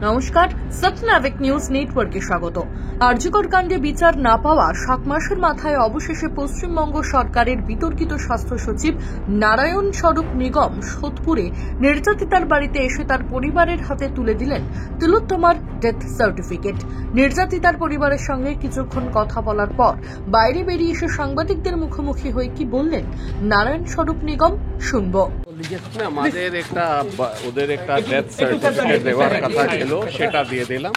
নমস্কার, সত্যনাভিক নিউজ নেটওয়ার্কে স্বাগত। আরজিকর কাণ্ডে বিচার না পাওয়া 7 মাসের মাথায় অবশেষে পশ্চিমবঙ্গ সরকারের বিতর্কিত স্বাস্থ্য সচিব নারায়ণ স্বরূপ নিগম সোদপুরে নির্যাতিতার বাড়িতে এসে তার পরিবারের হাতে তুলে দিলেন তিলোত্তমার ডেথ সার্টিফিকেট। নির্যাতিতার পরিবারের সঙ্গে কিছুক্ষণ কথা বলার পর বাইরে বেরিয়ে এসে সাংবাদিকদের মুখোমুখি হয়ে কি বললেন নারায়ণ স্বরূপ নিগম, শুনব। আমাদের ওদের একটা ডেথ সার্টিফিকেট দেওয়ার কথা ছিল, সেটা দিয়ে দিলাম।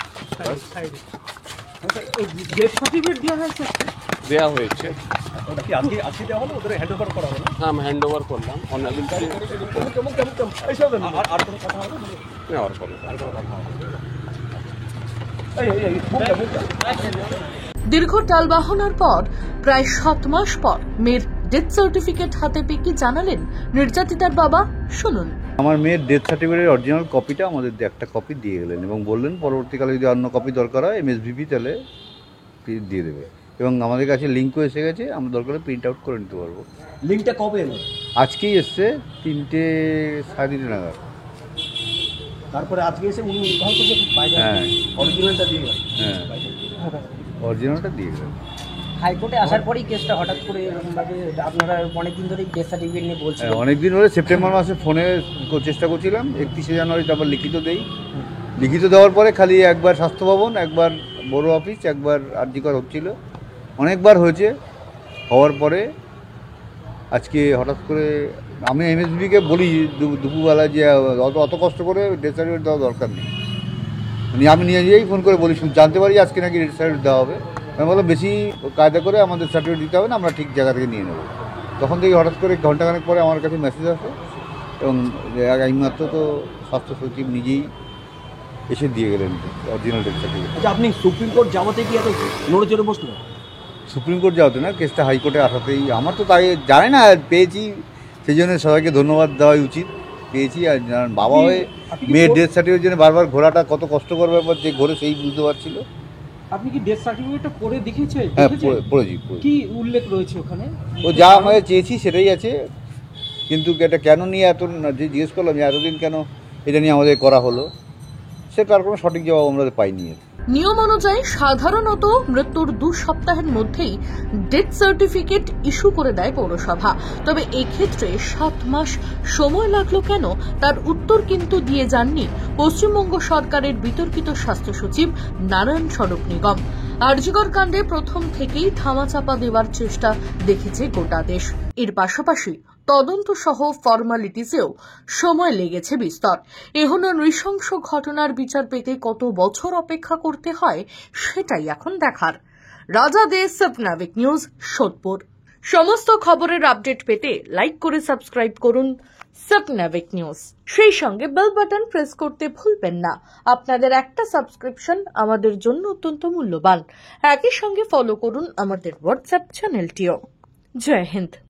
দেওয়া হয়েছে, হ্যাঁ হ্যান্ড ওভার করলাম। দীর্ঘ টালবাহনার পর প্রায় 7 মাস পর মেয়ের ডেথ সার্টিফিকেট হাতে পেয়ে কি জানালেন নির্যাতিতার বাবা, শুনুন। আমার মেয়ের ডেথ সার্টিফিকেটের অরিজিনাল কপিটা আমাদের একটা কপি দিয়ে গেলেন এবং বললেন পরবর্তীকালে যদি অন্য কপি দরকার হয় MSVP তাহলে দিয়ে দেবে, এবং আমাদের কাছে লিঙ্কও এসে গেছে, আমরা দরকারে প্রিন্ট আউট করে নিতে পারবো। লিঙ্কটা কবে এলো? আজকেই এসছে, 3টে সাড়ে 3টে নাগাদ। তারপরে আজকে এসে উনি নির্ধারণ করছে হ্যাঁ অরিজিনালটা দিয়ে গেল। হ্যাঁ অরিজিনালটা দিয়ে গেলেন। হাইকোর্টে আসার পরেই কেসটা হঠাৎ করে এরকমভাবে আপনারা অনেকদিন ধরেই ডেথ সার্টিফিকেট নিয়ে বলছেন। অনেকদিন ধরে সেপ্টেম্বর মাসে ফোনে চেষ্টা করছিলাম, 31শে জানুয়ারি তারপর লিখিত দেই। লিখিত দেওয়ার পরে খালি একবার স্বাস্থ্য ভবন, একবার বড় অফিস, একবার আরজিকর হচ্ছিল, অনেকবার হয়েছে। হওয়ার পরে আজকে হঠাৎ করে আমি MSVPকে বলি দুপুরবেলা যে অত কষ্ট করে ডেথ সার্টিফিকেট দেওয়া দরকার নেই। আমি নিজেই ফোন করে বলি, জানতে পারি আজকে নাকি ডেথ সার্টিফিকেট দেওয়া হবে। আমি বললাম বেশি কায়দা করে আমাদের সার্টিফিকেট দিতে হবে না, আমরা ঠিক জায়গা থেকে নিয়ে নেব। তখন থেকে হঠাৎ করে ঘন্টাখানেক পরে আমার কাছে মেসেজ আসে এবং এইমাত্র তো স্বাস্থ্য সচিব নিজেই এসে দিয়ে গেলেন অরিজিনাল ডেথ সার্টিফিকেট। আচ্ছা, আপনি সুপ্রিম কোর্ট যাওয়াতে কি এত নড়ে চড়ে বসলেন? সুপ্রিম কোর্ট যাওয়াতে না, কেসটা হাইকোর্টে আসাতেই আমার তো তাই জানে না, পেয়েছি, সেই জন্য সবাইকে ধন্যবাদ দেওয়াই উচিত। পেয়েছি, আর বাবা হয়ে মেয়ের ডেথ সার্টিফিকেটের জন্য বারবার ঘোরাটা কত কষ্টকর ব্যাপার, যে ঘোরে সেই বুঝতে পারছিল। আপনি কি ডেথ সার্টিফিকেটটা পড়ে দেখেছেন? হ্যাঁ পড়েছি। কি উল্লেখ রয়েছে ওখানে? ও যা আমাকে চেয়েছি সেটাই আছে, কিন্তু এটা কেন নিয়ে এত যে জিজ্ঞেস করলাম যে এতদিন কেন এটা নিয়ে আমাদের করা হলো, সেটার কোনো সঠিক জবাব আমরা পাইনি। নিয়ম অনুযায়ী সাধারণত মৃত্যুর 2 সপ্তাহের মধ্যেই ডেথ সার্টিফিকেট ইস্যু করে দেয় পৌরসভা। তবে এক্ষেত্রে 7 মাস সময় লাগলো কেন, তার উত্তর কিন্তু দিয়ে যাননি পশ্চিমবঙ্গ সরকারের বিতর্কিত স্বাস্থ্য সচিব নারায়ণ স্বরূপ নিগম। আরজিকর কাণ্ডে প্রথম থেকেই ধামাচাপা দেওয়ার চেষ্টা দেখেছে গোটা দেশ। এর পাশাপাশি তদন্ত সহ ফর্মালিটিসেও সময় লেগেছে বিস্তর। এহনো নৃশংস ঘটনার বিচার পেতে কত বছর অপেক্ষা করতে হয় সেটাই এখন দেখার। রাজা দে, সত্যনাভিক নিউজ, সোদপুর। সমস্ত খবরের আপডেট পেতে লাইক করে সাবস্ক্রাইব করুন সত্যনাভিক নিউজ। সেই সঙ্গে বেল বাটন প্রেস করতে ভুলবেন না। আপনাদের একটা সাবস্ক্রিপশন আমাদের জন্য অত্যন্ত মূল্যবান। একই সঙ্গে ফলো করুন আমাদের হোয়াটসঅ্যাপ চ্যানেলটিও। জয় হিন্দ।